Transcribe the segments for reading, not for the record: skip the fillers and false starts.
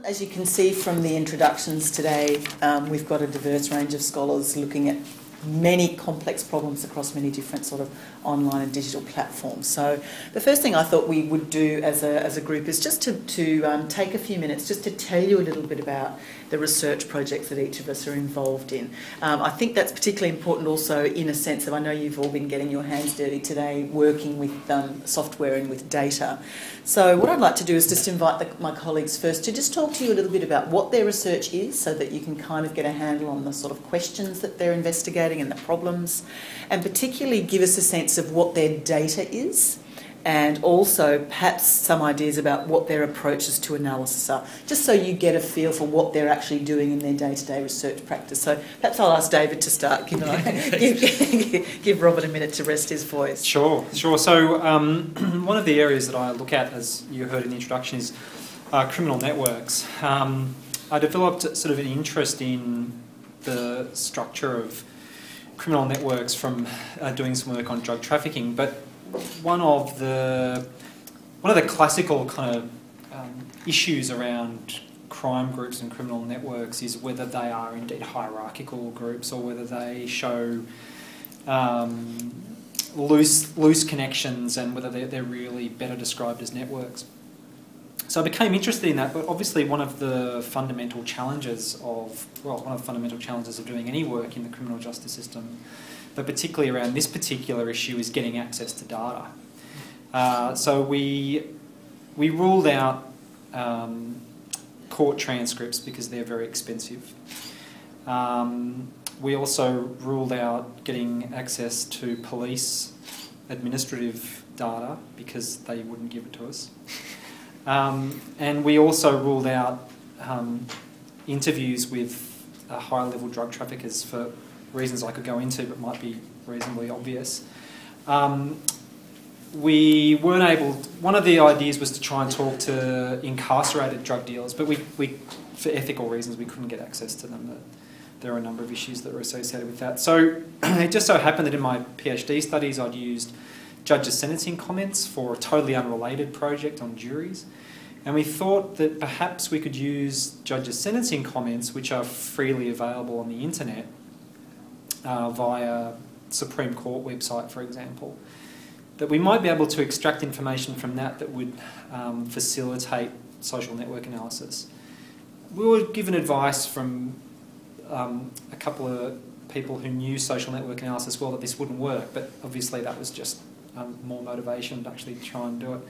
As you can see from the introductions today, we've got a diverse range of scholars looking at many complex problems across many different sort of online and digital platforms. So the first thing I thought we would do as a group is just to take a few minutes just to tell you a little bit about the research projects that each of us are involved in. I think that's particularly important also in a sense of, I know you've all been getting your hands dirty today working with software and with data. So what I'd like to do is just invite my colleagues first to just talk to you a little bit about what their research is so that you can kind of get a handle on the sort of questions that they're investigating and the problems, and particularly give us a sense of what their data is, and also perhaps some ideas about what their approaches to analysis are, just so you get a feel for what they're actually doing in their day-to-day research practice. So perhaps I'll ask David to start, give Robert a minute to rest his voice. Sure. So one of the areas that I look at, as you heard in the introduction, is criminal networks. I developed sort of an interest in the structure of criminal networks from doing some work on drug trafficking, but one of the classical kind of issues around crime groups and criminal networks is whether they are indeed hierarchical groups or whether they show loose connections, and whether they're really better described as networks. So I became interested in that, but obviously one of the fundamental challenges of doing any work in the criminal justice system, but particularly around this particular issue, is getting access to data. So we ruled out court transcripts because they're very expensive. We also ruled out getting access to police administrative data because they wouldn't give it to us. And we also ruled out interviews with high-level drug traffickers for reasons I could go into but might be reasonably obvious. We weren't able... One of the ideas was to try and talk to incarcerated drug dealers, but we for ethical reasons, we couldn't get access to them. There are a number of issues that were associated with that. So it just so happened that in my PhD studies I'd used judges' sentencing comments for a totally unrelated project on juries. And we thought that perhaps we could use judges' sentencing comments, which are freely available on the internet via Supreme Court website, for example, that we might be able to extract information from that would facilitate social network analysis. We were given advice from a couple of people who knew social network analysis well that this wouldn't work, but obviously that was just more motivation to actually try and do it.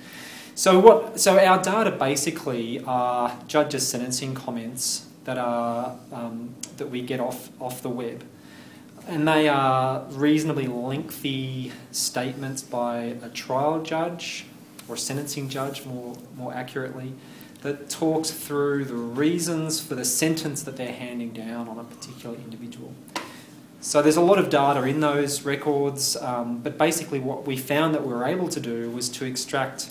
So our data basically are judges' sentencing comments that are that we get off the web, and they are reasonably lengthy statements by a trial judge or a sentencing judge, more accurately, that talks through the reasons for the sentence that they're handing down on a particular individual. So there's a lot of data in those records, but basically what we found that we were able to do was to extract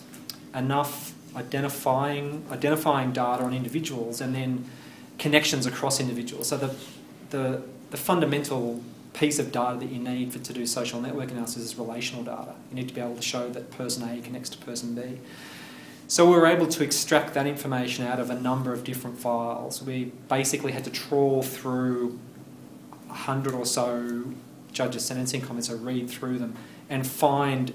enough identifying data on individuals and then connections across individuals. So the fundamental piece of data that you need to do social network analysis is relational data. You need to be able to show that person A connects to person B. So we were able to extract that information out of a number of different files. We basically had to trawl through 100 or so judges' sentencing comments, so read through them and find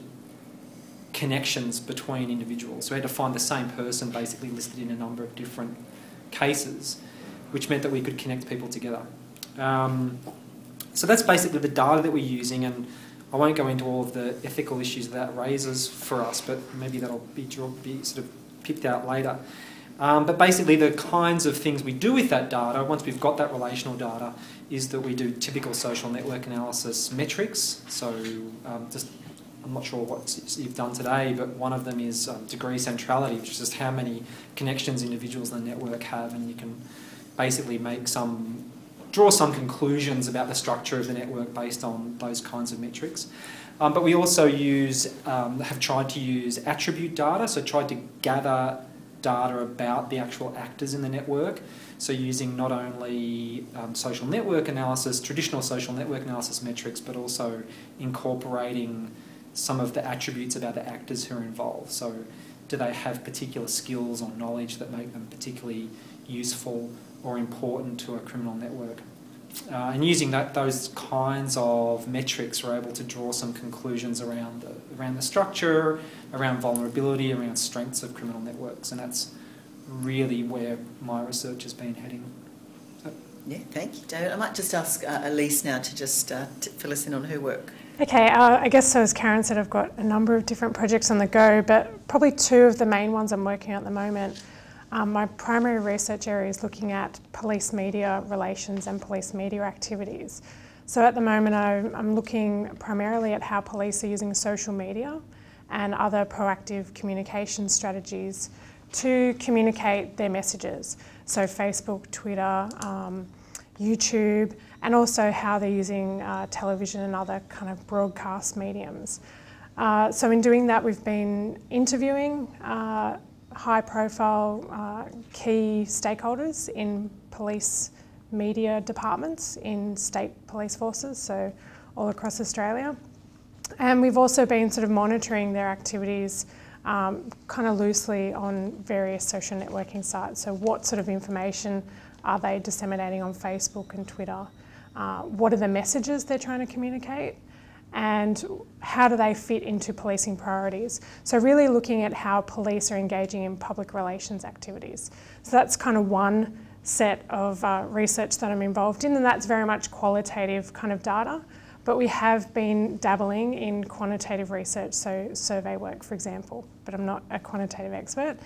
connections between individuals. So we had to find the same person basically listed in a number of different cases, which meant that we could connect people together. So that's basically the data that we're using, and I won't go into all of the ethical issues that raises for us, but maybe that'll be sort of picked out later. But basically the kinds of things we do with that data, once we've got that relational data, is that we do typical social network analysis metrics. So I'm not sure what you've done today, but one of them is degree centrality, which is just how many connections individuals in the network have, and you can basically draw some conclusions about the structure of the network based on those kinds of metrics. But we also have tried to use attribute data, so tried to gather data about the actual actors in the network. So using not only social network analysis, traditional social network analysis metrics, but also incorporating some of the attributes about the actors who are involved. So do they have particular skills or knowledge that make them particularly useful or important to a criminal network. And using those kinds of metrics, we're able to draw some conclusions around the structure, around vulnerability, around strengths of criminal networks, and that's really where my research has been heading. Yeah, thank you, David. I might just ask Elise now to just fill us in on her work. Okay, I guess so as Karen said, I've got a number of different projects on the go, but probably two of the main ones I'm working on at the moment. My primary research area is looking at police media relations and police media activities. So at the moment I'm looking primarily at how police are using social media and other proactive communication strategies to communicate their messages. So Facebook, Twitter, YouTube, and also how they're using television and other kind of broadcast mediums. So in doing that, we've been interviewing high-profile key stakeholders in police media departments in state police forces, so all across Australia. And we've also been sort of monitoring their activities kind of loosely on various social networking sites. So what sort of information are they disseminating on Facebook and Twitter? What are the messages they're trying to communicate? And how do they fit into policing priorities? So really looking at how police are engaging in public relations activities. So that's kind of one set of research that I'm involved in, and that's very much qualitative kind of data. But we have been dabbling in quantitative research, so survey work, for example, but I'm not a quantitative expert.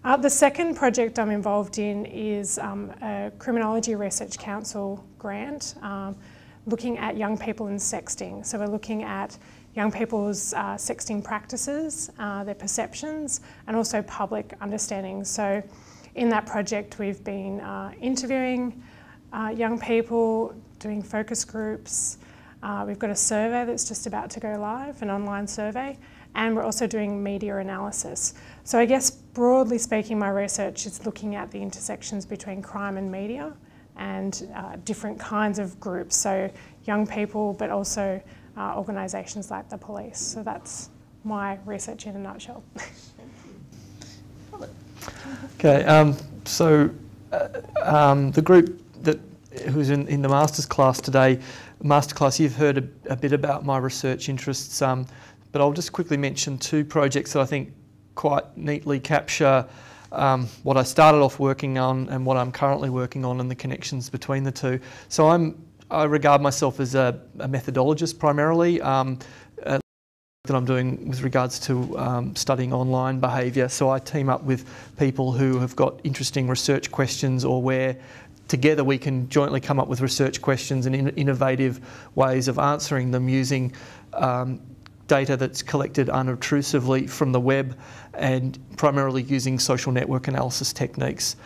The second project I'm involved in is a Criminology Research Council grant looking at young people and sexting. So we're looking at young people's sexting practices, their perceptions, and also public understanding. So in that project, we've been interviewing young people, doing focus groups. We've got a survey that's just about to go live, an online survey, and we're also doing media analysis. So I guess broadly speaking, my research is looking at the intersections between crime and media and different kinds of groups, so young people, but also organisations like the police. So that's my research in a nutshell. Okay, the group who's in the master's class today, masterclass, you've heard a bit about my research interests, but I'll just quickly mention two projects that I think quite neatly capture what I started off working on and what I'm currently working on and the connections between the two. So I regard myself as a methodologist primarily, that I'm doing with regards to studying online behaviour. So I team up with people who have got interesting research questions, or where together we can jointly come up with research questions and innovative ways of answering them using data that's collected unobtrusively from the web and primarily using social network analysis techniques.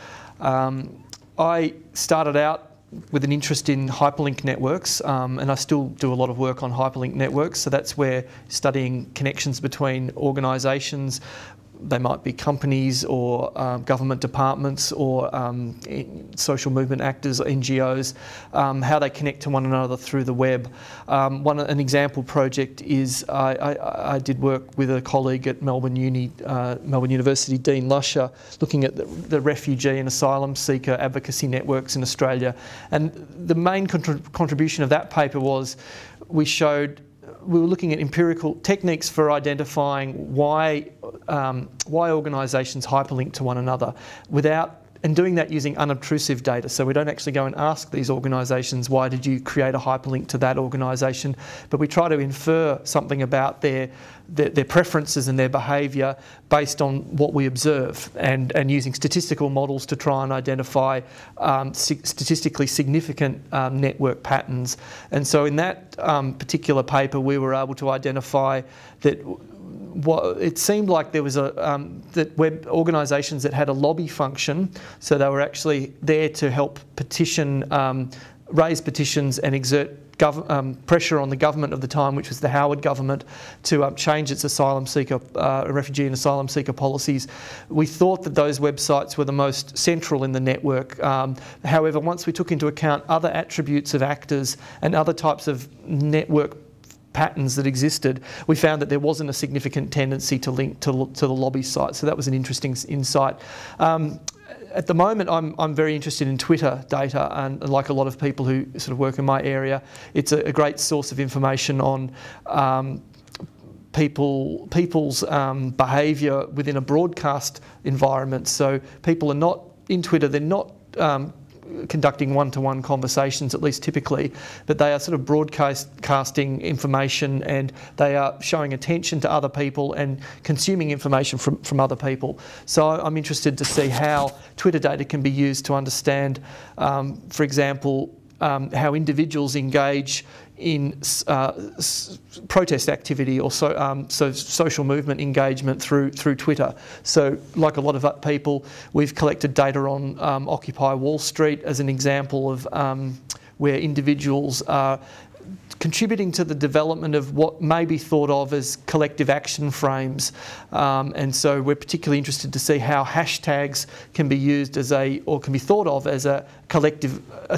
I started out with an interest in hyperlink networks, and I still do a lot of work on hyperlink networks. So that's where studying connections between organisations, they might be companies or government departments or social movement actors, NGOs, how they connect to one another through the web. An example project is I did work with a colleague at Melbourne University, Dean Lusher, looking at the refugee and asylum seeker advocacy networks in Australia. And the main contribution of that paper was we were looking at empirical techniques for identifying why organisations hyperlink to one another and doing that using unobtrusive data. So we don't actually go and ask these organisations, why did you create a hyperlink to that organisation? But we try to infer something about their preferences and their behaviour based on what we observe, and using statistical models to try and identify statistically significant network patterns. And so in that particular paper, we were able to identify that it seemed like there was that web organisations that had a lobby function, so they were actually there to help raise petitions and exert pressure on the government of the time, which was the Howard government, to change its refugee and asylum seeker policies. We thought that those websites were the most central in the network. However, once we took into account other attributes of actors and other types of network patterns that existed, we found that there wasn't a significant tendency to link to the lobby site. So that was an interesting insight. at the moment, I'm very interested in Twitter data, and like a lot of people who sort of work in my area, it's a great source of information on people's behaviour within a broadcast environment. So people are not in Twitter, they're not conducting one-to-one conversations, at least typically, but they are sort of broadcasting information, and they are showing attention to other people and consuming information from other people. So I'm interested to see how Twitter data can be used to understand, for example, how individuals engage in protest activity, or so social movement engagement through Twitter. So, like a lot of people, we've collected data on Occupy Wall Street as an example of where individuals are contributing to the development of what may be thought of as collective action frames, and so we're particularly interested to see how hashtags can be used as can be thought of as a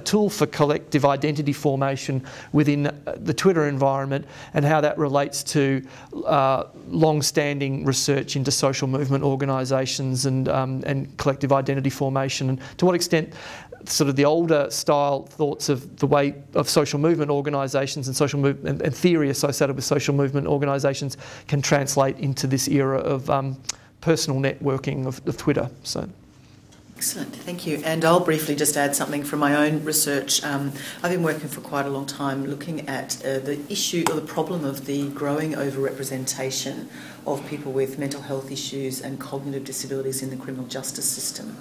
tool for collective identity formation within the Twitter environment, and how that relates to long-standing research into social movement organisations and collective identity formation, and to what extent sort of the older style thoughts of the way of social movement organisations and social movement and theory associated with social movement organisations can translate into this era of personal networking of Twitter. So. Excellent, thank you. And I'll briefly just add something from my own research. I've been working for quite a long time looking at the issue or the problem of the growing overrepresentation of people with mental health issues and cognitive disabilities in the criminal justice system.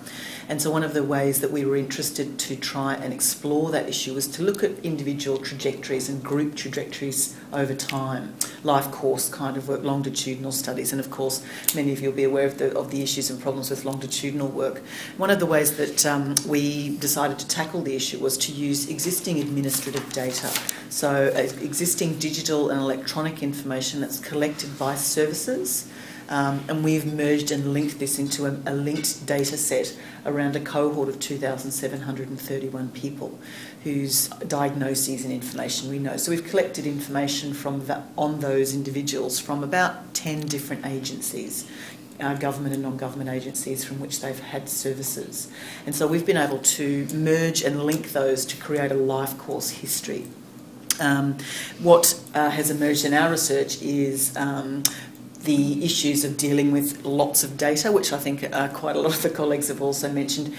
And so one of the ways that we were interested to try and explore that issue was to look at individual trajectories and group trajectories over time, life course kind of work, longitudinal studies, and of course many of you will be aware of the issues and problems with longitudinal work. One of the ways that we decided to tackle the issue was to use existing administrative data, so existing digital and electronic information that's collected by services, and we've merged and linked this into a linked data set around a cohort of 2,731 people whose diagnoses and information we know. So we've collected information on those individuals from about 10 different agencies, government and non-government agencies from which they've had services. And so we've been able to merge and link those to create a life course history. What has emerged in our research is the issues of dealing with lots of data, which I think quite a lot of the colleagues have also mentioned.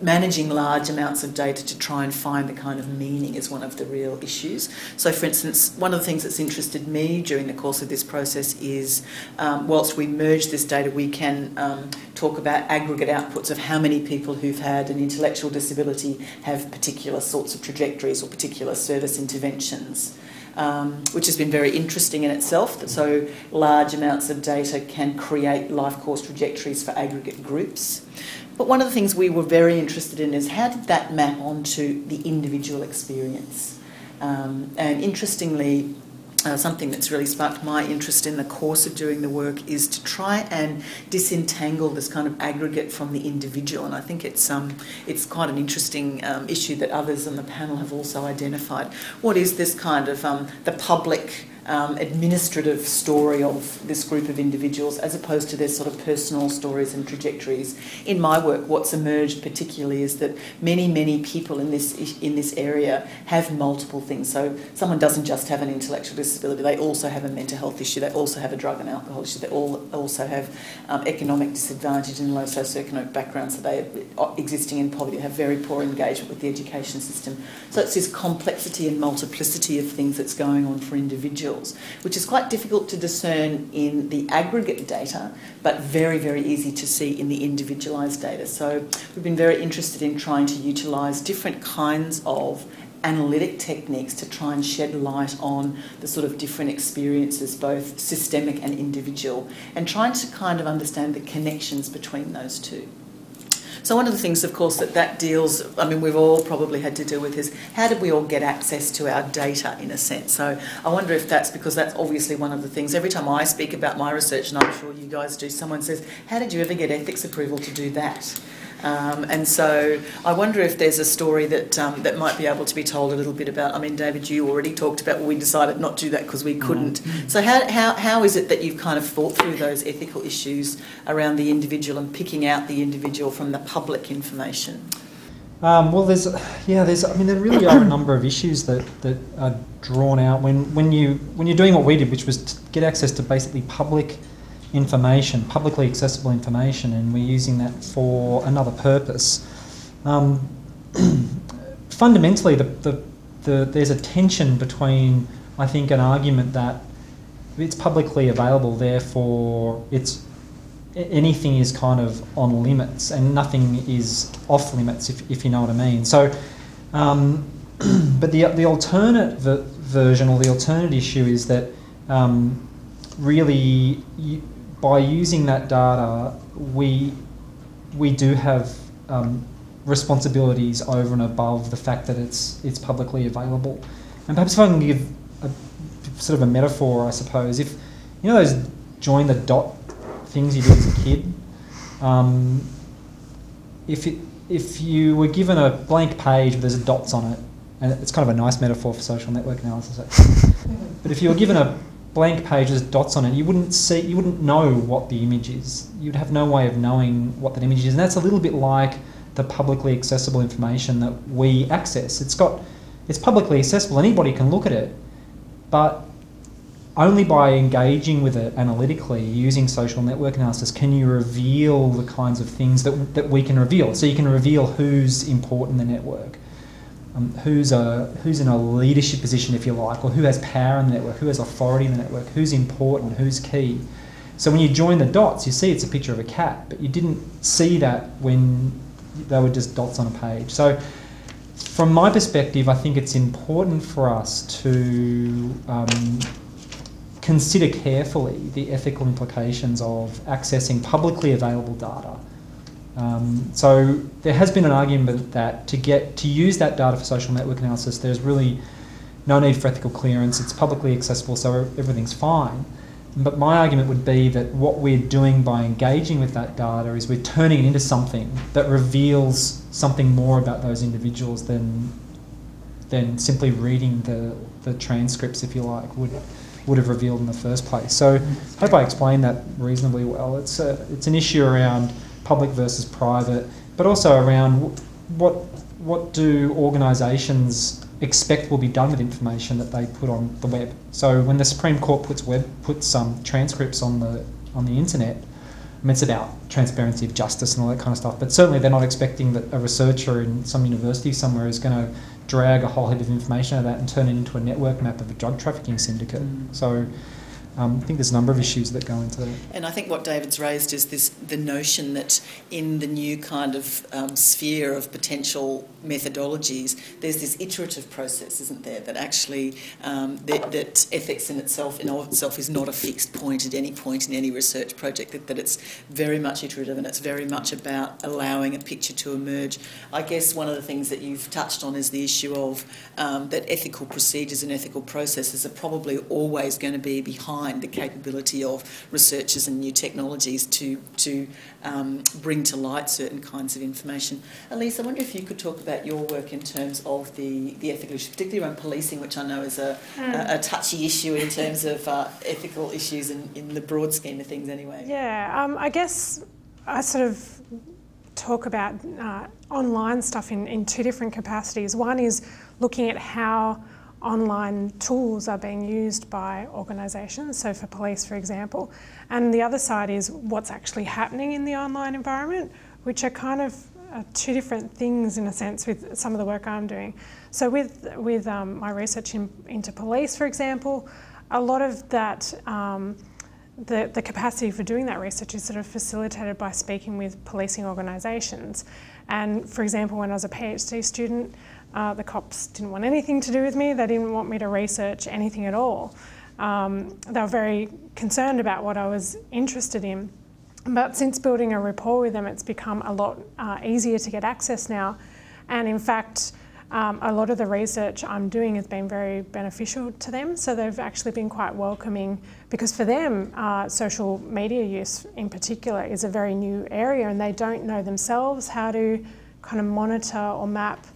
Managing large amounts of data to try and find the kind of meaning is one of the real issues. So, for instance, one of the things that's interested me during the course of this process is, whilst we merge this data, we can talk about aggregate outputs of how many people who've had an intellectual disability have particular sorts of trajectories or particular service interventions. Which has been very interesting in itself. So large amounts of data can create life course trajectories for aggregate groups. But one of the things we were very interested in is how did that map onto the individual experience? And interestingly, something that's really sparked my interest in the course of doing the work is to try and disentangle this kind of aggregate from the individual, and I think it's quite an interesting issue that others on the panel have also identified. What is this kind of the public administrative story of this group of individuals as opposed to their sort of personal stories and trajectories? In my work, what's emerged particularly is that many people in this area have multiple things. So someone doesn't just have an intellectual disability, they also have a mental health issue, they also have a drug and alcohol issue, they also have economic disadvantage and low socioeconomic backgrounds, so they are existing in poverty, have very poor engagement with the education system. So it's this complexity and multiplicity of things that's going on for individuals, which is quite difficult to discern in the aggregate data, but very, very easy to see in the individualised data. So we've been very interested in trying to utilise different kinds of analytic techniques to try and shed light on the sort of different experiences, both systemic and individual, and trying to kind of understand the connections between those two. So one of the things, of course, that deals, I mean, we've all probably had to deal with is how did we all get access to our data, in a sense? So I wonder if that's because that's obviously one of the things. Every time I speak about my research, and I'm sure you guys do, someone says, how did you ever get ethics approval to do that? And so I wonder if there's a story that that might be able to be told a little bit about. I mean, David, you already talked about, well, we decided not to do that because we couldn't. So how is it that you've kind of thought through those ethical issues around the individual and picking out the individual from the public information? Well, there really are a number of issues that are drawn out when you're doing what we did, which was to get access to basically public information, publicly accessible information, and we're using that for another purpose. Fundamentally, there's a tension between, I think, an argument that it's publicly available, therefore anything is kind of on limits and nothing is off limits, if you know what I mean. So, but the alternate version, or the alternate issue, is that really by using that data, we do have responsibilities over and above the fact that it's publicly available. And perhaps if I can give a sort of a metaphor, I suppose, if you know those join the dot things you did as a kid, if you were given a blank page where there's dots on it, and it's kind of a nice metaphor for social network analysis actually, but if you were given a blank page with dots on it, you wouldn't know what the image is. You'd have no way of knowing what that image is, and that's a little bit like the publicly accessible information that we access. It's publicly accessible, anybody can look at it, but only by engaging with it analytically, using social network analysis, can you reveal the kinds of things that we can reveal. So you can reveal who's important in the network, who's in a leadership position, if you like, or who has power in the network, who has authority in the network, who's important, who's key. So when you join the dots, you see it's a picture of a cat, but you didn't see that when they were just dots on a page. So from my perspective, I think it's important for us to consider carefully the ethical implications of accessing publicly available data. So there has been an argument that to use that data for social network analysis, there's really no need for ethical clearance. It's publicly accessible, so everything's fine. But my argument would be that what we're doing by engaging with that data is we're turning it into something that reveals something more about those individuals than simply reading the transcripts, if you like, would have revealed in the first place. So I hope I explained that reasonably well. It's an issue around public versus private, but also around what do organisations expect will be done with information that they put on the web. So when the Supreme Court puts some transcripts on the internet, I mean, it's about transparency of justice and all that kind of stuff, but certainly they're not expecting that a researcher in some university somewhere is going to drag a whole heap of information out of that and turn it into a network map of a drug trafficking syndicate. So I think there's a number of issues that go into that. And I think what David's raised is the notion that in the new kind of sphere of potential methodologies, there's this iterative process, isn't there, that actually that ethics in itself is not a fixed point at any point in any research project, that it's very much iterative and it's very much about allowing a picture to emerge. I guess one of the things that you've touched on is the issue of that ethical procedures and ethical processes are probably always going to be behind the capability of researchers and new technologies to bring to light certain kinds of information. Elise, I wonder if you could talk about your work in terms of the ethical issues, particularly around policing, which I know is a touchy issue in terms of ethical issues in the broad scheme of things anyway. Yeah, I guess I sort of talk about online stuff in two different capacities. One is looking at how online tools are being used by organisations, so for police, for example. And the other side is what's actually happening in the online environment, which are kind of two different things in a sense with some of the work I'm doing. So with my research into police, for example, a lot of that, the capacity for doing that research is sort of facilitated by speaking with policing organisations. And for example, when I was a PhD student, the cops didn't want anything to do with me. They didn't want me to research anything at all. They were very concerned about what I was interested in. But since building a rapport with them, it's become a lot easier to get access now. And in fact, a lot of the research I'm doing has been very beneficial to them. So they've actually been quite welcoming, because for them, social media use in particular is a very new area, and they don't know themselves how to kind of monitor or map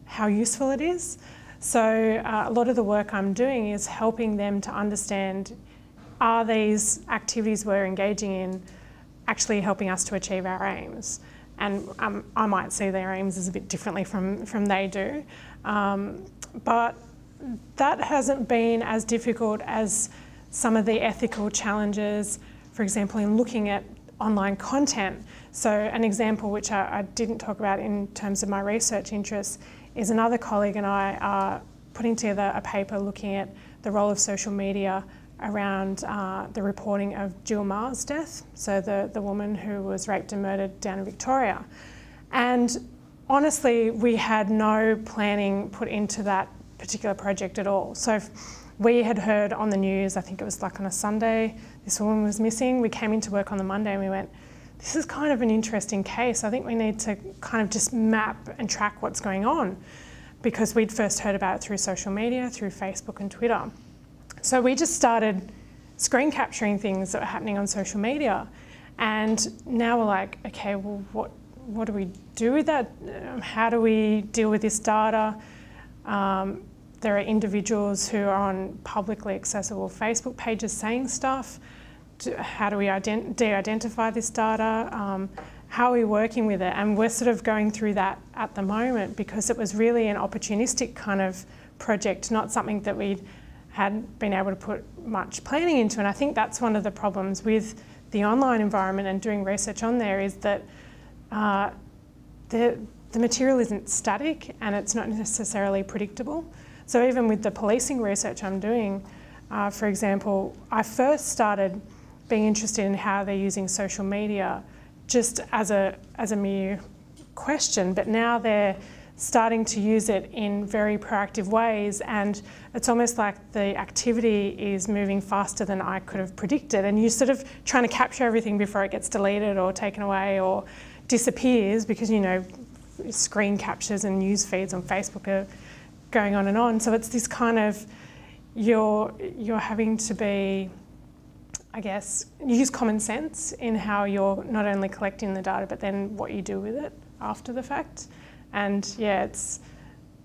how useful it is. So a lot of the work I'm doing is helping them to understand, are these activities we're engaging in actually helping us to achieve our aims? And I might see their aims as a bit differently from they do. But that hasn't been as difficult as some of the ethical challenges, for example, in looking at online content. So an example which I didn't talk about in terms of my research interests is another colleague and I are putting together a paper looking at the role of social media around the reporting of Jill Maher's death, so the woman who was raped and murdered down in Victoria. And honestly, we had no planning put into that particular project at all. So we had heard on the news, I think it was like on a Sunday, this woman was missing. We came into work on the Monday and we went, this is kind of an interesting case. I think we need to kind of just map and track what's going on, because we'd first heard about it through social media, through Facebook and Twitter. So we just started screen capturing things that were happening on social media. And now we're like, okay, well, what do we do with that? How do we deal with this data? There are individuals who are on publicly accessible Facebook pages saying stuff. How do we de-identify this data? How are we working with it? And we're sort of going through that at the moment, because it was really an opportunistic kind of project, not something that we'd had been able to put much planning into. And I think that's one of the problems with the online environment and doing research on there, is that the material isn't static and it's not necessarily predictable. So even with the policing research I'm doing, for example, I first started being interested in how they're using social media just as a mere question, but now they're starting to use it in very proactive ways, and it's almost like the activity is moving faster than I could have predicted, and you're sort of trying to capture everything before it gets deleted or taken away or disappears, because, you know, screen captures and news feeds on Facebook are going on and on. So it's this kind of, you're having to be, I guess, use common sense in how you're not only collecting the data, but then what you do with it after the fact. And yeah,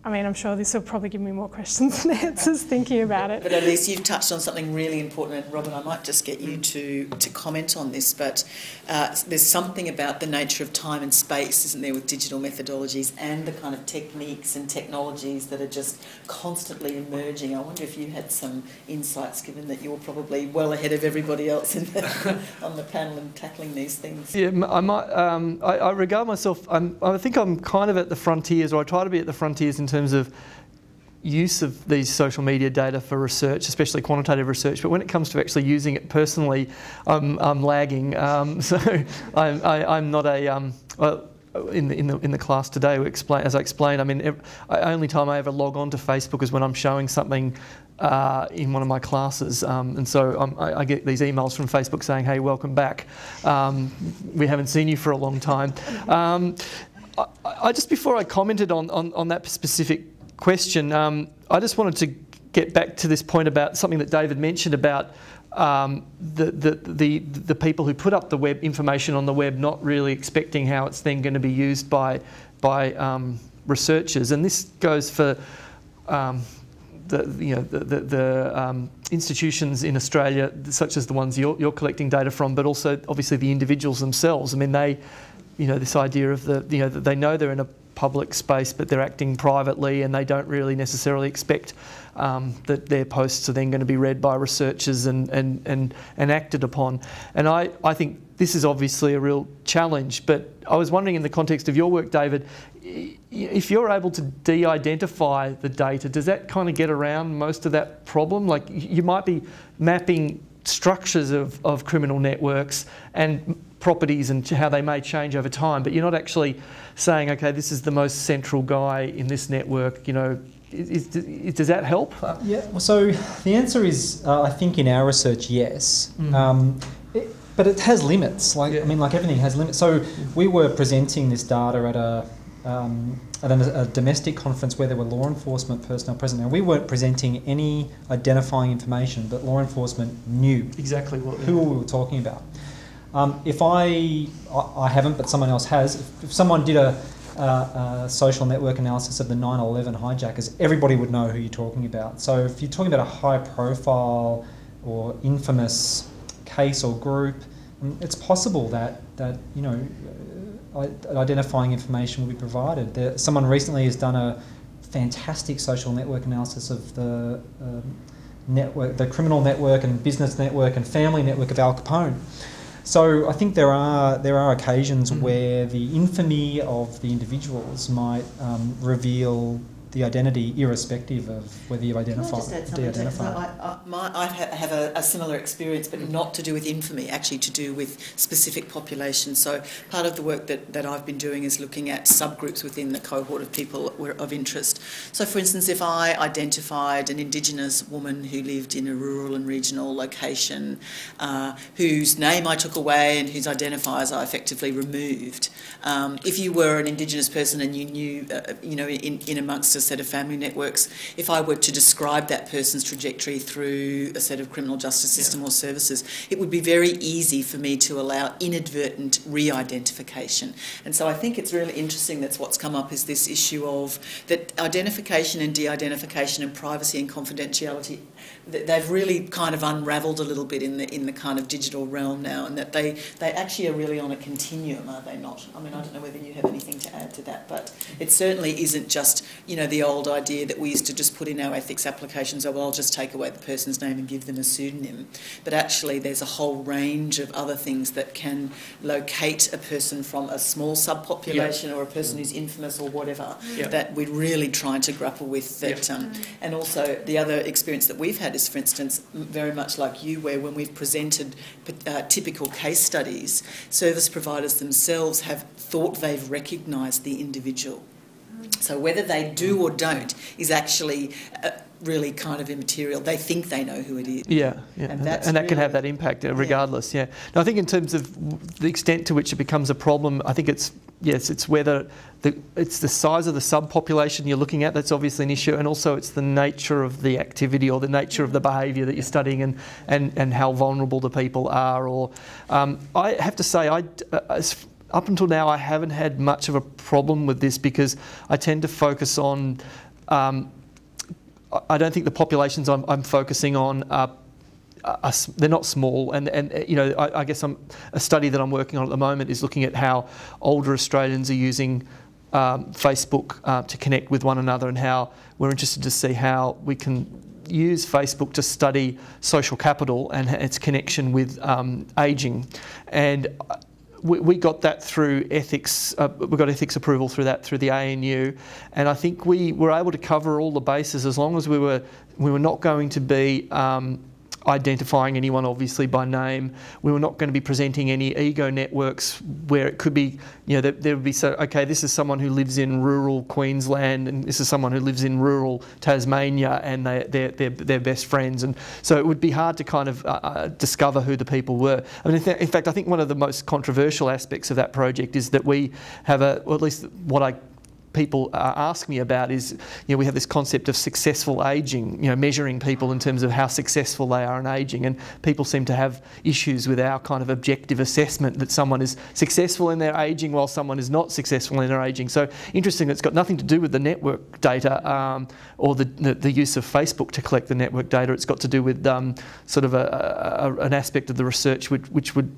I mean, I'm sure this will probably give me more questions than answers thinking about it. But at least you've touched on something really important. And Robin, I might just get you to comment on this, but there's something about the nature of time and space, isn't there, with digital methodologies and the kind of techniques and technologies that are just constantly emerging. I wonder if you had some insights, given that you're probably well ahead of everybody else on the panel and tackling these things. Yeah, I might. I regard myself. I think I'm kind of at the frontiers, or I try to be at the frontiers in terms of use of these social media data for research, especially quantitative research. But when it comes to actually using it personally, I'm lagging. So I'm not a. In the class today, as I explained, I mean, the only time I ever log on to Facebook is when I'm showing something in one of my classes, and so I get these emails from Facebook saying, "Hey, welcome back. We haven't seen you for a long time." I just, before I commented on that specific question, I just wanted to get back to this point about something that David mentioned about the people who put up the web information on the web not really expecting how it's then going to be used by researchers, and this goes for the institutions in Australia, such as the ones you're collecting data from, but also obviously the individuals themselves. I mean, this idea of that they know they're in a public space, but they're acting privately, and they don't really necessarily expect that their posts are then going to be read by researchers and acted upon. And I think this is obviously a real challenge, but I was wondering, in the context of your work, David, if you're able to de-identify the data, does that kind of get around most of that problem? Like, you might be mapping structures of criminal networks and properties and how they may change over time, but you're not actually saying, okay, this is the most central guy in this network, you know. Does that help? Yeah, well, so the answer is, I think in our research, yes. But it has limits. I mean, like everything has limits. So we were presenting this data at a domestic conference where there were law enforcement personnel present. Now, we weren't presenting any identifying information, but law enforcement knew exactly who we were talking about. If I haven't, but someone else has, if someone did a social network analysis of the 9/11 hijackers, everybody would know who you're talking about. So if you're talking about a high profile or infamous case or group, it's possible that you know, identifying information will be provided. Someone recently has done a fantastic social network analysis of the network, the criminal network and business network and family network of Al Capone. So I think there are occasions where the infamy of the individuals might reveal the identity, irrespective of whether you identify. Can I just add something to that? I have a similar experience, but not to do with infamy, actually to do with specific populations. So part of the work that I've been doing is looking at subgroups within the cohort of people of interest. So for instance, if I identified an Indigenous woman who lived in a rural and regional location, whose name I took away and whose identifiers I effectively removed, if you were an Indigenous person and you knew, in amongst a set of family networks, if I were to describe that person's trajectory through a set of criminal justice system or services, it would be very easy for me to allow inadvertent re-identification. And so I think it's really interesting that's what's come up is this issue of that identification and de-identification and privacy and confidentiality, they've really kind of unravelled a little bit in the kind of digital realm now, and that they actually are really on a continuum, are they not? I mean, I don't know whether you have anything to add to that, but it certainly isn't just, the old idea that we used to just put in our ethics applications, well, I'll just take away the person's name and give them a pseudonym. But actually there's a whole range of other things that can locate a person from a small subpopulation or a person who's infamous or whatever that we're really trying to grapple with. That, and also the other experience that we've had is, for instance, very much like you, where when we've presented typical case studies, service providers themselves have thought they've recognised the individual. So whether they do or don't is actually really kind of immaterial. They think they know who it is. And that can have that impact regardless. No, I think in terms of the extent to which it becomes a problem, I think it's whether it's the size of the subpopulation you're looking at that's obviously an issue, and also it's the nature of the activity or the nature of the behaviour that you're studying and how vulnerable the people are. Or I have to say, up until now, I haven't had much of a problem with this because I tend to focus on. I don't think the populations I'm focusing on they're not small, and I guess a study that I'm working on at the moment is looking at how older Australians are using Facebook to connect with one another, and how we're interested to see how we can use Facebook to study social capital and its connection with ageing. And we got that through ethics. We got ethics approval through the ANU, and I think we were able to cover all the bases as long as we were not going to be identifying anyone obviously by name. We were not going to be presenting any ego networks where it could be, there would be okay, this is someone who lives in rural Queensland and this is someone who lives in rural Tasmania, and they're best friends, and so it would be hard to kind of discover who the people were. I mean, in fact, I think one of the most controversial aspects of that project is that we have or at least what people ask me about is, we have this concept of successful ageing, measuring people in terms of how successful they are in ageing, and people seem to have issues with our kind of objective assessment that someone is successful in their ageing while someone is not successful in their ageing. So interesting, it's got nothing to do with the network data or the use of Facebook to collect the network data. It's got to do with sort of an aspect of the research which would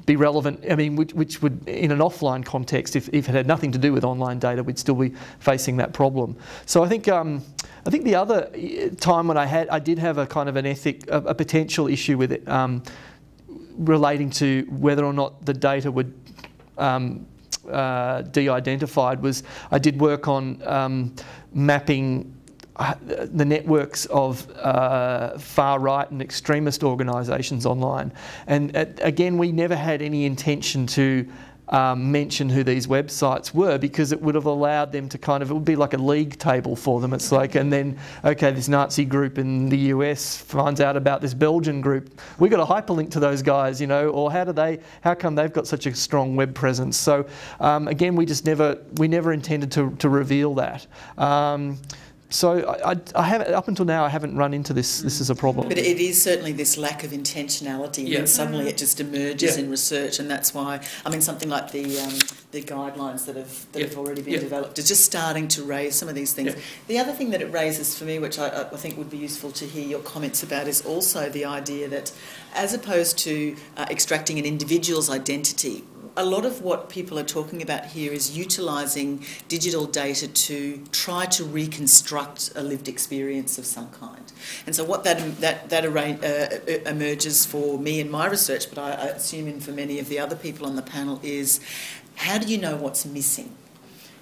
be relevant, I mean, which would, in an offline context, if it had nothing to do with online data, we'd still be facing that problem. So I think the other time when I did have a kind of a potential issue with it relating to whether or not the data would de-identified was I did work on mapping the networks of far-right and extremist organisations online. And again, we never had any intention to mention who these websites were, because it would have allowed them to kind of, it would be like a league table for them. It's like, and then, okay, this Nazi group in the US finds out about this Belgian group. We got a hyperlink to those guys, you know, or how come they've got such a strong web presence? So again, we never intended to reveal that. So I haven't, up until now, I haven't run into this. This is a problem. But it is certainly this lack of intentionality, and then suddenly it just emerges in research, and that's why, I mean, something like the guidelines that have already been developed is just starting to raise some of these things. The other thing that it raises for me, which I think would be useful to hear your comments about, is also the idea that, as opposed to extracting an individual's identity, a lot of what people are talking about here is utilising digital data to try to reconstruct a lived experience of some kind. And so what that emerges for me in my research, but I assume in for many of the other people on the panel, is how do you know what's missing?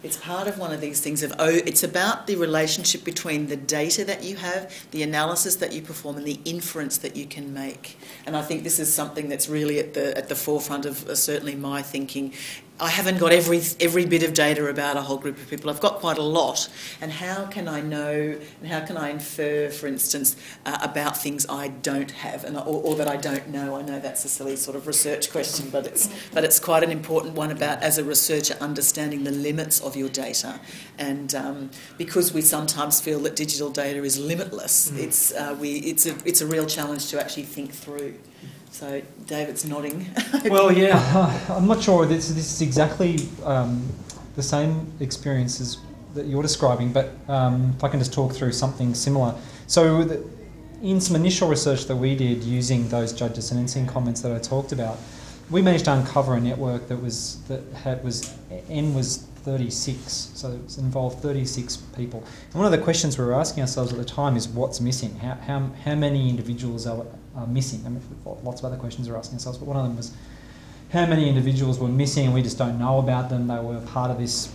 It's part of one of these things of, it's about the relationship between the data that you have, the analysis that you perform, and the inference that you can make. And I think this is something that's really at the forefront of certainly my thinking. I haven't got every bit of data about a whole group of people. I've got quite a lot. And how can I know and how can I infer, for instance, about things I don't have or that I don't know? I know that's a silly sort of research question, but it's quite an important one about, as a researcher, understanding the limits of your data. And because we sometimes feel that digital data is limitless, it's a real challenge to actually think through. So David's nodding. Well, yeah, I'm not sure. This is exactly the same experiences that you're describing, but if I can just talk through something similar. So in some initial research that we did using those judge dissenting comments that I talked about, we managed to uncover a network that N was 36, so it involved 36 people. And one of the questions we were asking ourselves at the time is, what's missing? How many individuals are missing? I mean, lots of other questions we were asking ourselves, but one of them was, how many individuals were missing and we just don't know about them? They were part of this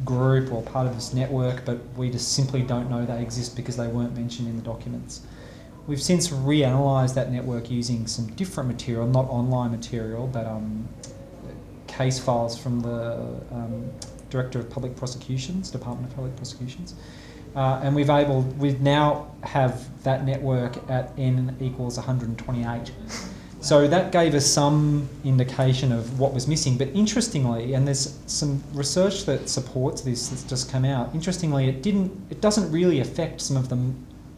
group or part of this network, but we just simply don't know they exist because they weren't mentioned in the documents. We've since reanalysed that network using some different material, not online material, but case files from the Director of Public Prosecutions, Department of Public Prosecutions. And we now have that network at N equals 128. So that gave us some indication of what was missing. But interestingly, and there's some research that supports this that's just come out, interestingly, it doesn't really affect some of the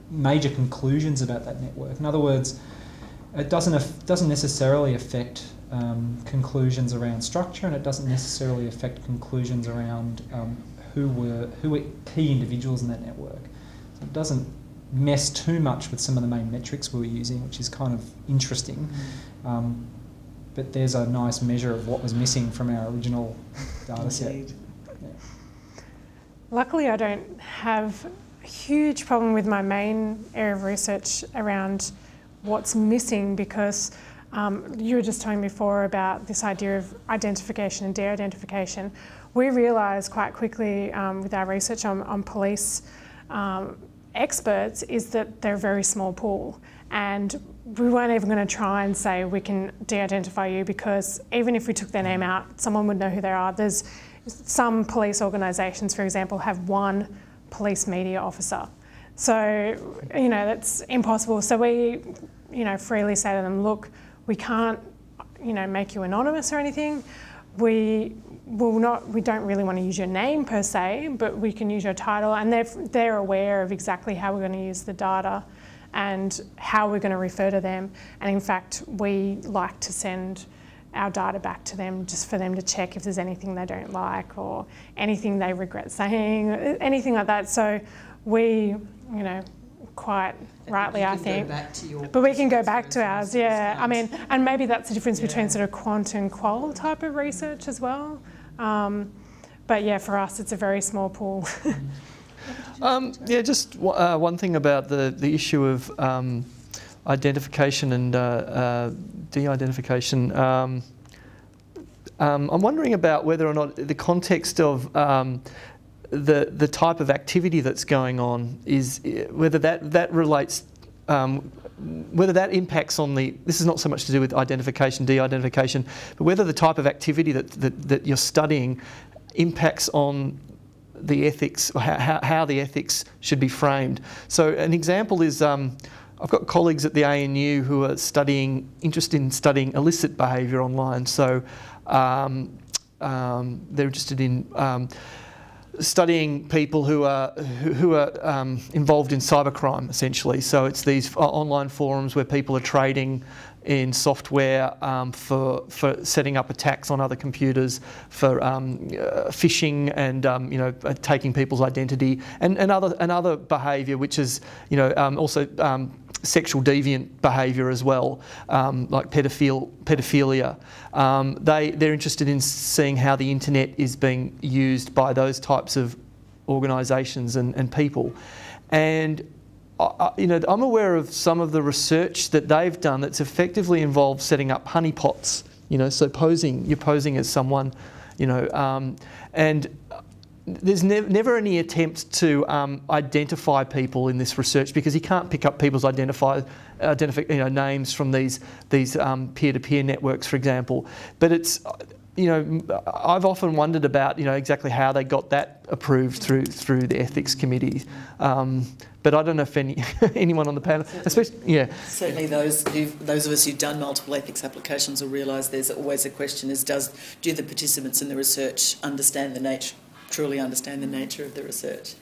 major conclusions about that network. In other words, it doesn't necessarily affect conclusions around structure, and it doesn't necessarily affect conclusions around who were key individuals in that network. So it doesn't mess too much with some of the main metrics we were using, which is kind of interesting. But there's a nice measure of what was missing from our original data set. Yeah. Luckily, I don't have a huge problem with my main area of research around what's missing, because you were just talking before about this idea of identification and de-identification. We realised quite quickly with our research on police experts is that they're a very small pool, and we weren't even going to try and say we can de-identify you, because even if we took their name out, someone would know who they are. There's some police organisations, for example, have one police media officer. So, you know, that's impossible. So we, you know, freely say to them, look, we can't, you know, make you anonymous or anything. We don't really want to use your name per se, but we can use your title, and they're aware of exactly how we're going to use the data and how we're going to refer to them. And in fact, we like to send our data back to them just for them to check if there's anything they don't like or anything they regret saying, anything like that. So we, you know, quite rightly, I think. But we can go back to ours, yeah. I mean, and maybe that's the difference between sort of quant and qual type of research as well. But yeah, for us, it's a very small pool. Yeah, just one thing about the issue of identification and de-identification. I'm wondering about whether or not the context of the type of activity that's going on is whether that relates whether that impacts on this is not so much to do with identification, de-identification, but whether the type of activity that you're studying impacts on the ethics, or how the ethics should be framed. So an example is, I've got colleagues at the ANU who are interested in studying illicit behaviour online. So they're interested in studying people who are involved in cybercrime, essentially. So it's these online forums where people are trading in software for setting up attacks on other computers, for phishing and taking people's identity, and other behaviour, which is also sexual deviant behaviour as well, like pedophilia. They're interested in seeing how the internet is being used by those types of organisations and people. And I'm aware of some of the research that they've done that's effectively involved setting up honeypots. So you're posing as someone, and there's never any attempt to identify people in this research, because you can't pick up people's names from these peer-to-peer networks, for example. But it's I've often wondered about exactly how they got that approved through the ethics committee. But I don't know if anyone on the panel, especially Certainly those of us who've done multiple ethics applications will realise there's always a question: do the participants in the research truly understand the nature of the research?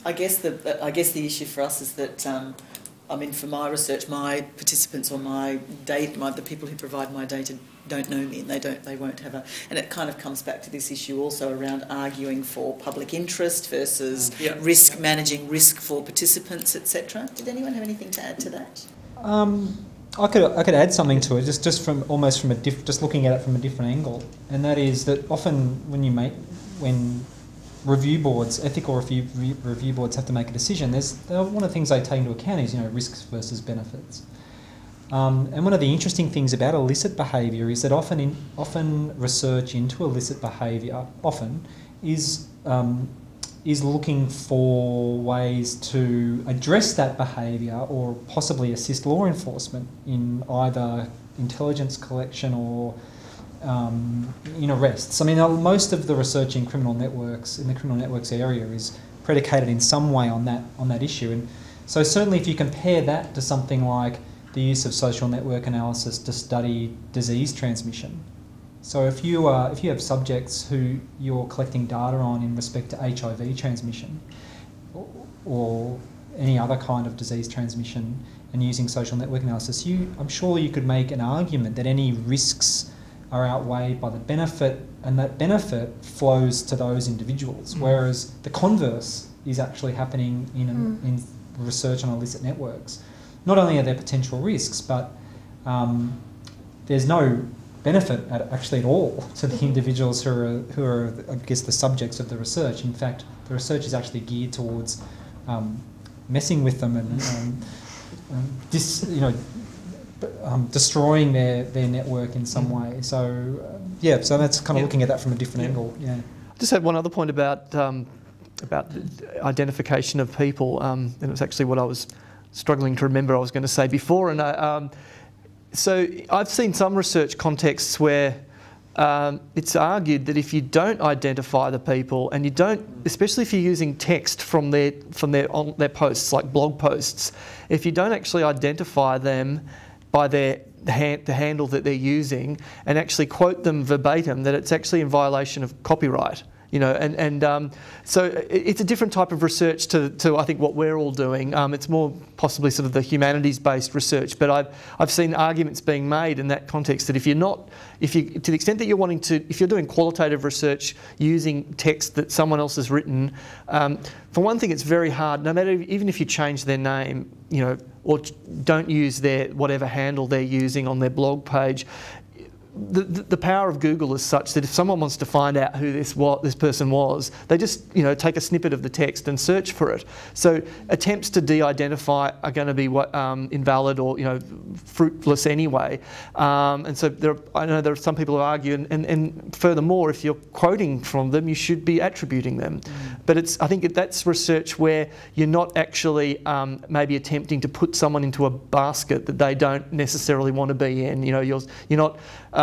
I guess the issue for us is that for my research, my participants or the people who provide my data don't know me, and they won't have and it kind of comes back to this issue also around arguing for public interest versus managing risk for participants, etc. Did anyone have anything to add to that? I could add something to it, just from looking at it from a different angle, and that is that often when review boards, ethical review boards have to make a decision, one of the things they take into account is risks versus benefits. And one of the interesting things about illicit behaviour is that often research into illicit behaviour is looking for ways to address that behaviour or possibly assist law enforcement in either intelligence collection or in arrests. Most of the research in the criminal networks area is predicated in some way on that issue. And so certainly if you compare that to something like the use of social network analysis to study disease transmission. So if you have subjects who you're collecting data on in respect to HIV transmission or any other kind of disease transmission and using social network analysis, I'm sure you could make an argument that any risks are outweighed by the benefit, and that benefit flows to those individuals, whereas the converse is actually happening in research on illicit networks. Not only are there potential risks, but there's no benefit at all to the individuals who are I guess the subjects of the research. In fact, the research is actually geared towards messing with them and destroying their network in some way. So so that's kind of looking at that from a different angle. Yeah. I just had one other point about the identification of people, and it was actually what I was struggling to remember I was going to say before. And so I've seen some research contexts where it's argued that if you don't identify the people, and you don't, especially if you're using text from their posts, like blog posts, if you don't actually identify them by the handle that they're using and actually quote them verbatim, that it's actually in violation of copyright. So it's a different type of research to I think what we're all doing. It's more possibly sort of the humanities-based research, but I've seen arguments being made in that context that if you to the extent that you're wanting to, if you're doing qualitative research using text that someone else has written, for one thing, it's very hard. No matter, even if you change their name, or don't use their whatever handle they're using on their blog page, the power of Google is such that if someone wants to find out who this person was, they just take a snippet of the text and search for it. So attempts to de-identify are going to be invalid or fruitless anyway. And so I know there are some people who argue, and furthermore, if you're quoting from them, you should be attributing them. But I think that's research where you're not actually maybe attempting to put someone into a basket that they don't necessarily want to be in. You're not.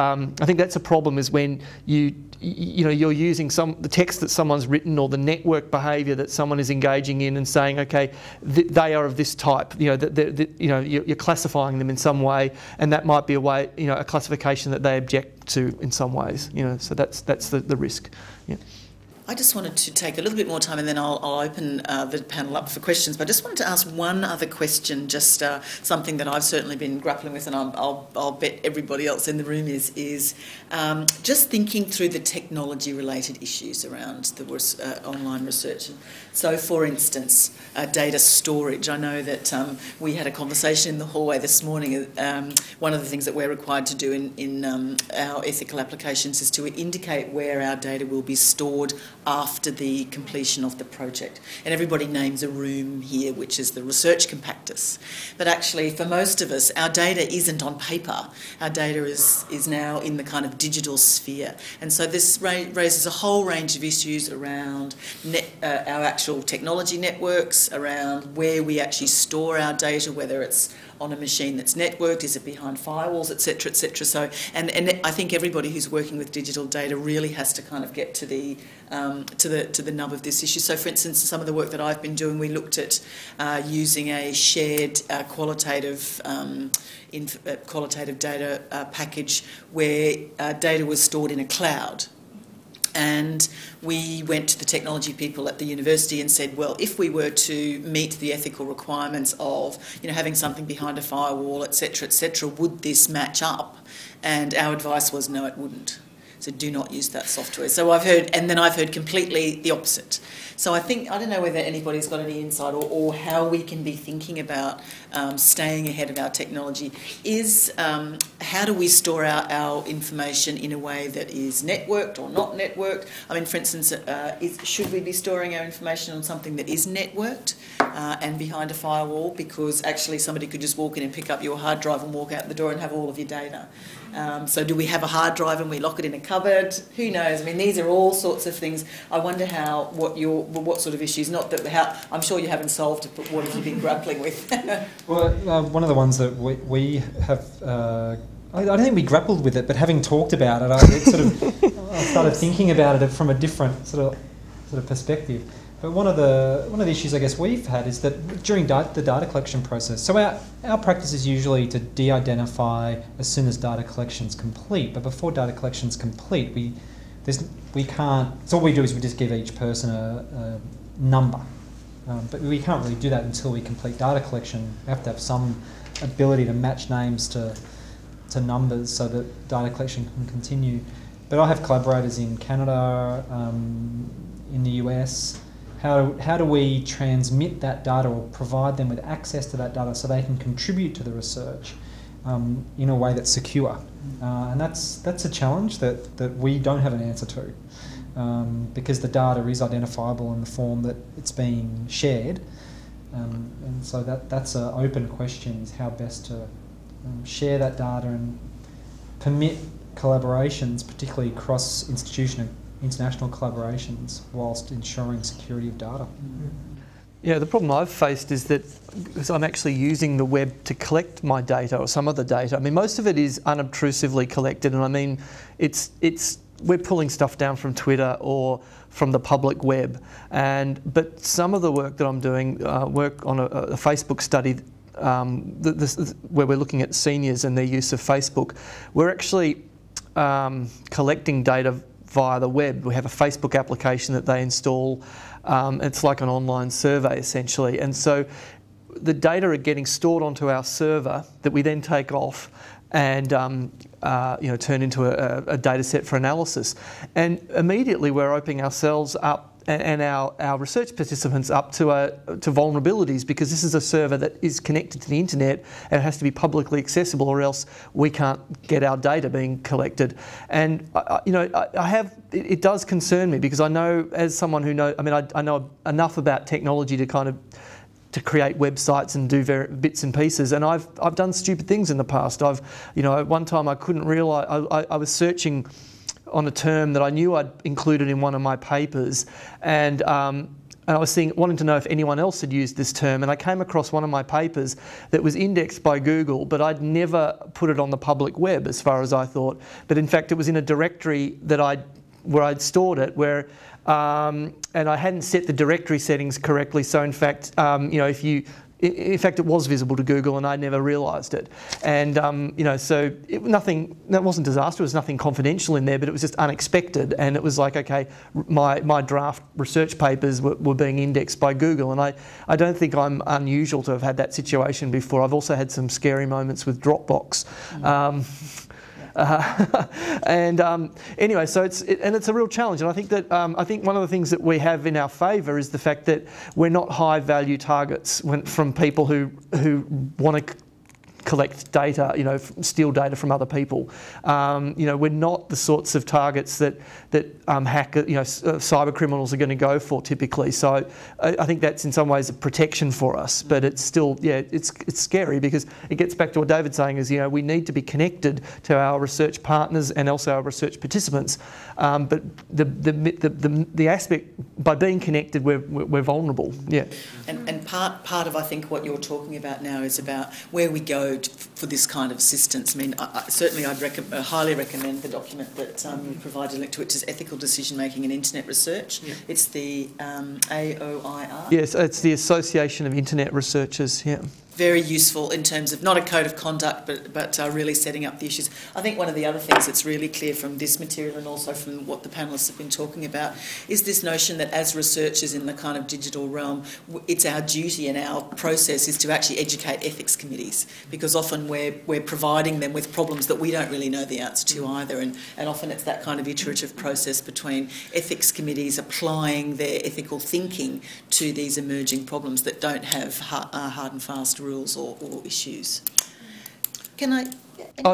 I think that's a problem, is when you're using the text that someone's written or the network behaviour that someone is engaging in and saying, okay, they are of this type. You're classifying them in some way, and that might be a classification that they object to in some ways. So that's the risk. Yeah. I just wanted to take a little bit more time, and then I'll open the panel up for questions. But I just wanted to ask one other question, just something that I've certainly been grappling with, and I'll bet everybody else in the room is just thinking through the technology-related issues around the online research. So, for instance, data storage. I know that we had a conversation in the hallway this morning. One of the things that we're required to do in our ethical applications is to indicate where our data will be stored after the completion of the project. And everybody names a room here, which is the research compactus. But actually, for most of us, our data isn't on paper. Our data is now in the kind of digital sphere. And so this raises a whole range of issues around our actual technology networks, around where we actually store our data, whether it's on a machine that's networked, is it behind firewalls, etc., etc. So, and I think everybody who's working with digital data really has to kind of get to the nub of this issue. So, for instance, some of the work that I've been doing, we looked at using a shared qualitative data package where data was stored in a cloud. And we went to the technology people at the university and said, well, if we were to meet the ethical requirements of, having something behind a firewall, etc., would this match up? And our advice was, no, it wouldn't. So do not use that software. So I've heard completely the opposite. So I don't know whether anybody's got any insight or how we can be thinking about staying ahead of our technology. How do we store our information in a way that is networked or not networked? I mean, for instance, should we be storing our information on something that is networked and behind a firewall? Because actually somebody could just walk in and pick up your hard drive and walk out the door and have all of your data. So do we have a hard drive and we lock it in a cupboard? Who knows? I mean, these are all sorts of things. I wonder what sort of issues, I'm sure you haven't solved it, but what have you been grappling with? Well, one of the ones that we have, I don't think we grappled with it, but having talked about it, I started thinking about it from a different sort of perspective. But one of the issues I guess we've had is that during the data collection process, so our practice is usually to de-identify as soon as data collection's complete. But before data collection's complete, we can't. So all we do is we just give each person a number, but we can't really do that until we complete data collection. We have to have some ability to match names to numbers so that data collection can continue. But I have collaborators in Canada, in the US. How do we transmit that data or provide them with access to that data so they can contribute to the research in a way that's secure? And that's a challenge that we don't have an answer to because the data is identifiable in the form that it's being shared. And so that's an open question, is how best to share that data and permit collaborations, particularly cross-institutional international collaborations, whilst ensuring security of data. Yeah, the problem I've faced is that because I'm actually using the web to collect my data or some of the data. I mean, most of it is unobtrusively collected, and I mean, we're pulling stuff down from Twitter or from the public web, but some of the work that I'm doing, work on a Facebook study, where we're looking at seniors and their use of Facebook, we're actually collecting data via the web. We have a Facebook application that they install. It's like an online survey essentially, and so the data are getting stored onto our server that we then take off and turn into a data set for analysis. And immediately we're opening ourselves up and our research participants up to vulnerabilities, because this is a server that is connected to the internet and it has to be publicly accessible, or else we can't get our data being collected. And it does concern me, because I know, as someone who knows, I know enough about technology to create websites and do bits and pieces, and I've done stupid things in the past. One time I couldn't realise, I was searching on a term that I knew I'd included in one of my papers, and I was wanting to know if anyone else had used this term, and I came across one of my papers that was indexed by Google, but I'd never put it on the public web, as far as I thought. But in fact, it was in a directory where I'd stored it, and I hadn't set the directory settings correctly. So in fact, in fact, it was visible to Google, and I never realised it. And so that wasn't disaster. There was nothing confidential in there, but it was just unexpected. And it was like, okay, my draft research papers were being indexed by Google, and I don't think I'm unusual to have had that situation before. I've also had some scary moments with Dropbox. Anyway, so it's a real challenge, and I think that I think one of the things that we have in our favour is the fact that we're not high value targets from people who want to collect data, steal data from other people. We're not the sorts of targets that cyber criminals are going to go for typically. So I think that's in some ways a protection for us, but it's still, it's scary, because it gets back to what David's saying is, we need to be connected to our research partners and also our research participants. But the aspect, by being connected, we're vulnerable. Yeah. And part of, I think, what you're talking about now is about where we go for this kind of assistance. I'd highly recommend the document that you provided a link to, which is Ethical Decision Making in Internet Research. Yeah. It's the AOIR. Yes, it's the Association of Internet Researchers. Yeah. Very useful in terms of not a code of conduct, but really setting up the issues. I think one of the other things that's really clear from this material, and also from what the panellists have been talking about, is this notion that as researchers in the kind of digital realm, it's our duty and our process is to actually educate ethics committees, because often we're providing them with problems that we don't really know the answer to either, and often it's that kind of iterative process between ethics committees applying their ethical thinking to these emerging problems that don't have hard and fast rules or issues. Can I?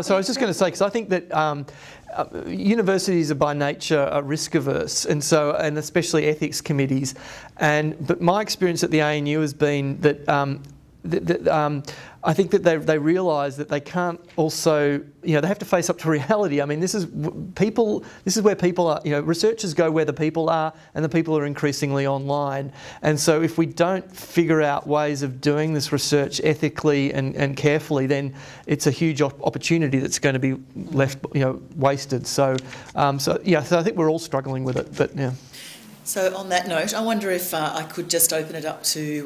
So I was just going to say, because I think that universities are by nature risk averse, and especially ethics committees. But my experience at the ANU has been that I think that they realise that they can't also, they have to face up to reality. I mean, this is where people are, researchers go where the people are, and the people are increasingly online. And so if we don't figure out ways of doing this research ethically and carefully, then it's a huge opportunity that's going to be left, wasted. So I think we're all struggling with it, but yeah. So on that note, I wonder if I could just open it up to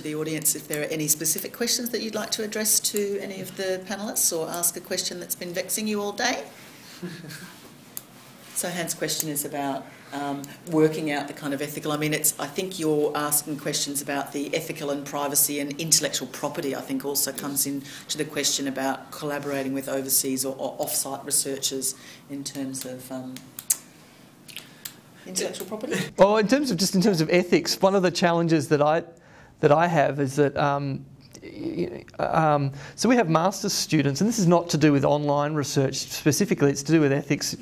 the audience, if there are any specific questions that you'd like to address to any of the panellists, or ask a question that's been vexing you all day. So Hans' question is about working out the kind of ethical. I think you're asking questions about the ethical and privacy and intellectual property. I think also comes into the question about collaborating with overseas or off-site researchers in terms of intellectual property? Well, in terms of ethics, one of the challenges that I have is that so we have master's students, and this is not to do with online research specifically. It's to do with ethics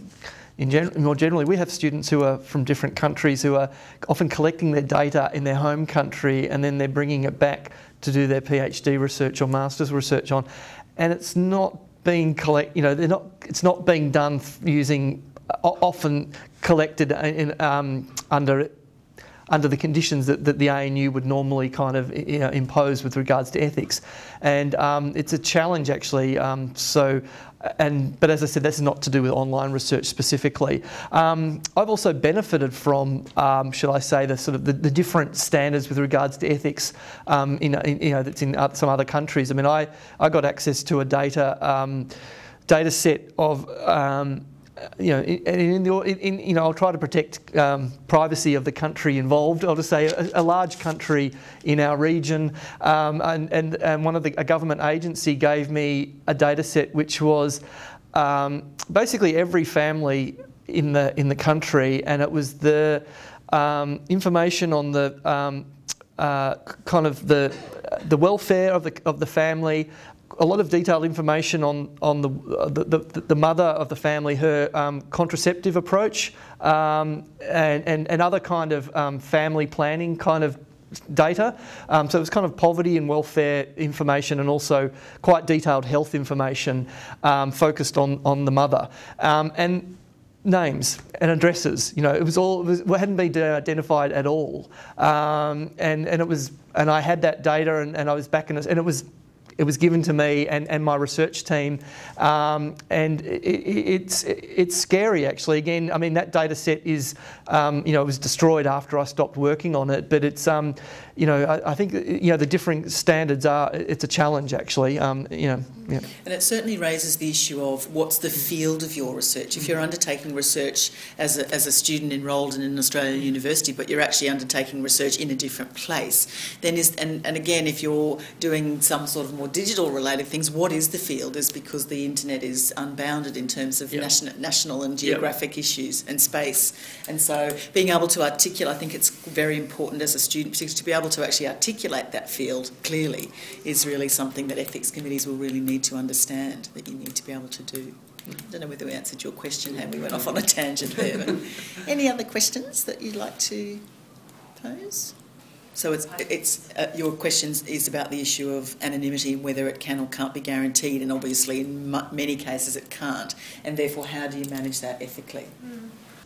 more generally. We have students who are from different countries who are often collecting their data in their home country, and then they're bringing it back to do their PhD research or master's research on, and it's not being it's not being done using often collected under the conditions that the ANU would normally kind of impose with regards to ethics, and it's a challenge actually. But as I said, that's not to do with online research specifically. I've also benefited from, should I say, the different standards with regards to ethics that's in some other countries. I mean, I got access to a data set of. I'll try to protect privacy of the country involved. I'll just say a large country in our region, and a government agency gave me a data set which was basically every family in the country, and it was the information on the kind of the welfare of the family, a lot of detailed information on the mother of the family, her contraceptive approach, and other kind of family planning kind of data. So it was kind of poverty and welfare information, and also quite detailed health information focused on the mother. And names and addresses, it hadn't been identified at all, and I had that data, and I was back in it, and it was given to me and my research team, and it's scary actually. Again, I mean, that data set is, it was destroyed after I stopped working on it, but it's, I think, the differing standards it's a challenge actually, Yeah. And it certainly raises the issue of what's the field of your research. If you're undertaking research as a student enrolled in an Australian university, but you're actually undertaking research in a different place, then and again, if you're doing some sort of more digital related things, what is the field? Is because the internet is unbounded in terms of national and geographic issues and space. And so being able to articulate, I think it's very important as a student particularly to be able to actually articulate that field clearly is really something that ethics committees will really need to understand, that you need to be able to do. I don't know whether we answered your question, and we went off on a tangent there. But any other questions that you'd like to pose? So it's your question is about the issue of anonymity and whether it can or can't be guaranteed, and obviously in many cases it can't, and therefore how do you manage that ethically?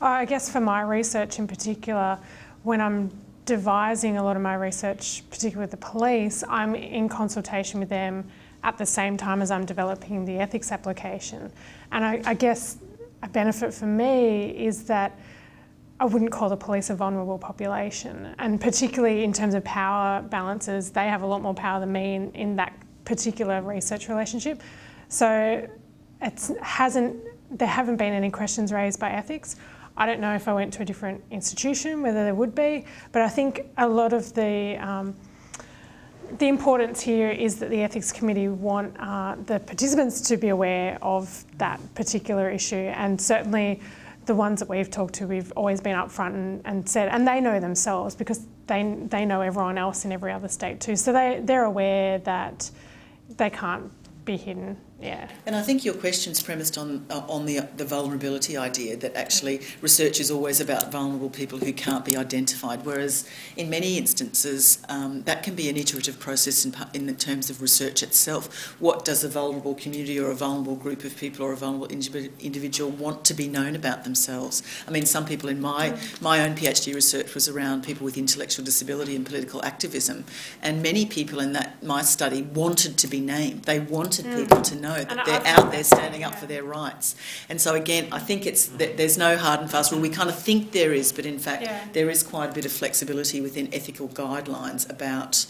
I guess for my research in particular, when I'm devising a lot of my research, particularly with the police, I'm in consultation with them at the same time as I'm developing the ethics application. And I guess a benefit for me is that I wouldn't call the police a vulnerable population, and particularly in terms of power balances, they have a lot more power than me in that particular research relationship. So there haven't been any questions raised by ethics. I don't know if I went to a different institution, whether there would be, but I think a lot of the importance here is that the ethics committee want the participants to be aware of that particular issue, and certainly the ones that we've talked to, we've always been upfront and said, and they know themselves because they know everyone else in every other state too, so they're aware that they can't be hidden. Yeah. And I think your question's premised on the vulnerability idea, that actually research is always about vulnerable people who can't be identified, whereas in many instances that can be an iterative process in the terms of research itself. What does a vulnerable community or a vulnerable group of people or a vulnerable individual want to be known about themselves? I mean, some people in my own PhD research was around people with intellectual disability and political activism, and many people in my study wanted to be named. They wanted people to know that they're out there standing up for their rights. And so again, I think there's no hard and fast rule. We kind of think there is, but in fact there is quite a bit of flexibility within ethical guidelines about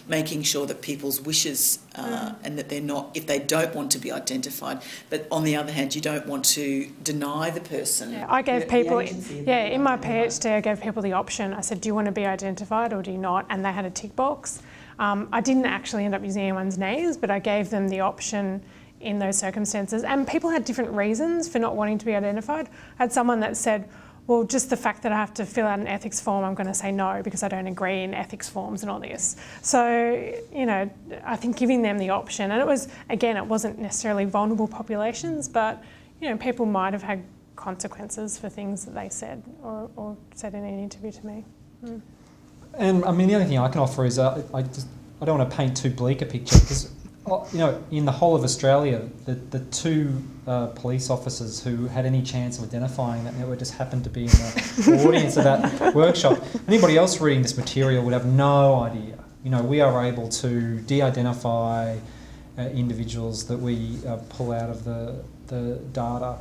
making sure that people's wishes and that they're not, if they don't want to be identified, but on the other hand you don't want to deny the person. I gave people, in my PhD I gave people the option. I said, do you want to be identified or do you not? And they had a tick box. I didn't actually end up using anyone's names, but I gave them the option in those circumstances. And people had different reasons for not wanting to be identified. I had someone that said, well, just the fact that I have to fill out an ethics form, I'm going to say no because I don't agree in ethics forms and all this. So, I think giving them the option, and it wasn't necessarily vulnerable populations, but, people might have had consequences for things that they said or said in an interview to me. And I mean, the only thing I can offer is I don't want to paint too bleak a picture because, in the whole of Australia, the two police officers who had any chance of identifying that network just happened to be in the audience of that workshop. Anybody else reading this material would have no idea. We are able to de-identify individuals that we pull out of the data.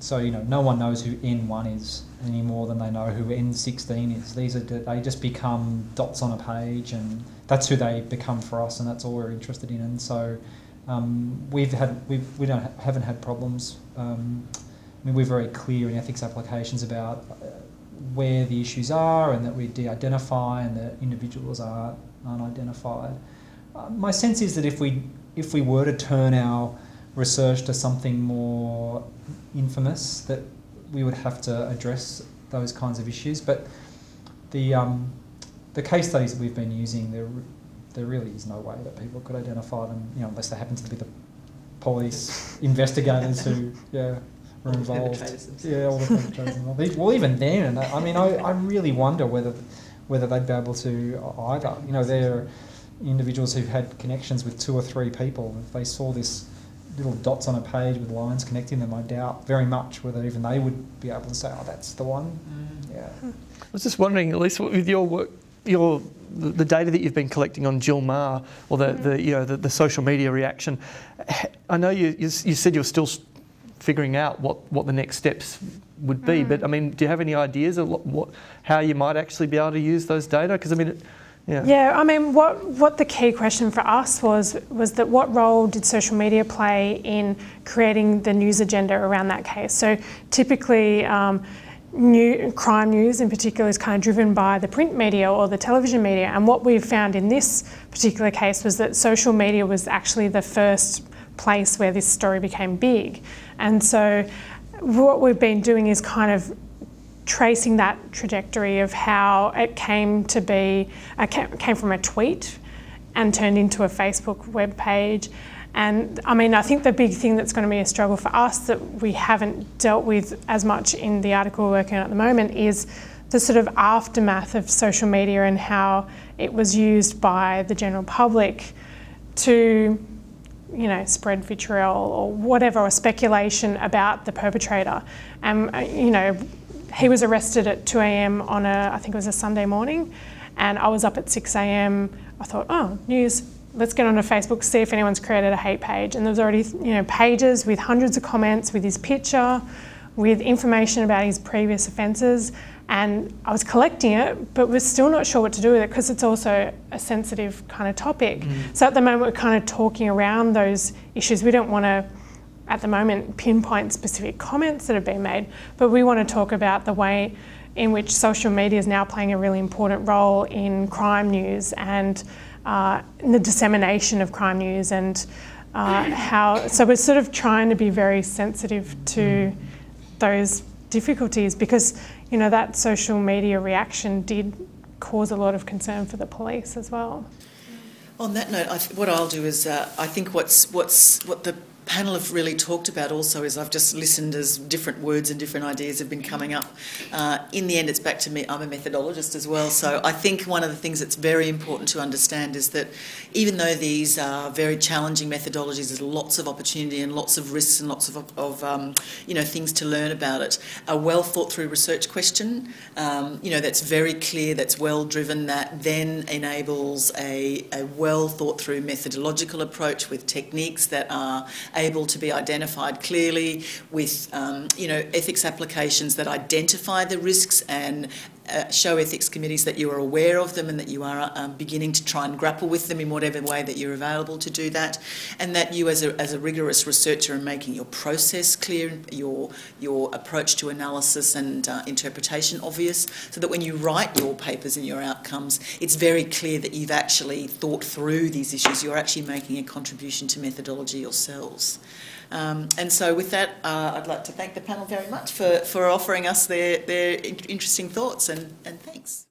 So, no one knows who N1 is any more than they know who N16 is. They just become dots on a page, and that's who they become for us, and that's all we're interested in. And so we haven't had problems. We're very clear in ethics applications about where the issues are, and that we de-identify, and that individuals are unidentified. My sense is that if we were to turn our research to something more infamous, that we would have to address those kinds of issues. But the case studies that we've been using, there really is no way that people could identify them, unless they happen to be the police investigators who were involved. All the perpetrators. Well, even then, I really wonder whether they'd be able to either. There are individuals who've had connections with 2 or 3 people. If they saw this little dots on a page with lines connecting them, I doubt very much whether even they would be able to say, "Oh, that's the one." Yeah. I was just wondering, at least with your work, the data that you've been collecting on Jill Maher, or the social media reaction. I know you said you're still figuring out what the next steps would be, but do you have any ideas of how you might actually be able to use those data? Because what the key question for us was that what role did social media play in creating the news agenda around that case? So typically, crime news in particular is kind of driven by the print media or the television media, and what we've found in this particular case was that social media was actually the first place where this story became big. And so what we've been doing is kind of tracing that trajectory of how it came to be, came from a tweet and turned into a Facebook web page. And I think the big thing that's going to be a struggle for us that we haven't dealt with as much in the article we're working on at the moment is the sort of aftermath of social media and how it was used by the general public to, spread vitriol or whatever, or speculation about the perpetrator. He was arrested at 2 a.m. on I think it was a Sunday morning, and I was up at 6 a.m. I thought, news, let's get onto Facebook, see if anyone's created a hate page. And there was already, pages with hundreds of comments, with his picture, with information about his previous offences. And I was collecting it, but we're still not sure what to do with it because it's also a sensitive kind of topic. So at the moment, we're kind of talking around those issues. We don't want to, at the moment, pinpoint specific comments that have been made, but we want to talk about the way in which social media is now playing a really important role in crime news and in the dissemination of crime news, and so we're sort of trying to be very sensitive to those difficulties because, that social media reaction did cause a lot of concern for the police as well. On that note, what I'll do is I think what the panel have really talked about also is I've just listened as different words and different ideas have been coming up. In the end, it's back to me. I'm a methodologist as well, so I think one of the things that's very important to understand is that even though these are very challenging methodologies, there's lots of opportunity and lots of risks and lots of things to learn about it. A well thought through research question, that's very clear, that's well driven, that then enables a well thought through methodological approach with techniques that are able to be identified clearly, with ethics applications that identify the risks and show ethics committees that you are aware of them and that you are beginning to try and grapple with them in whatever way that you're available to do that, and that you as a rigorous researcher are making your process clear, your approach to analysis and interpretation obvious, so that when you write your papers and your outcomes, it's very clear that you've actually thought through these issues, you're actually making a contribution to methodology yourselves. And so with that, I'd like to thank the panel very much for offering us their interesting thoughts, and thanks.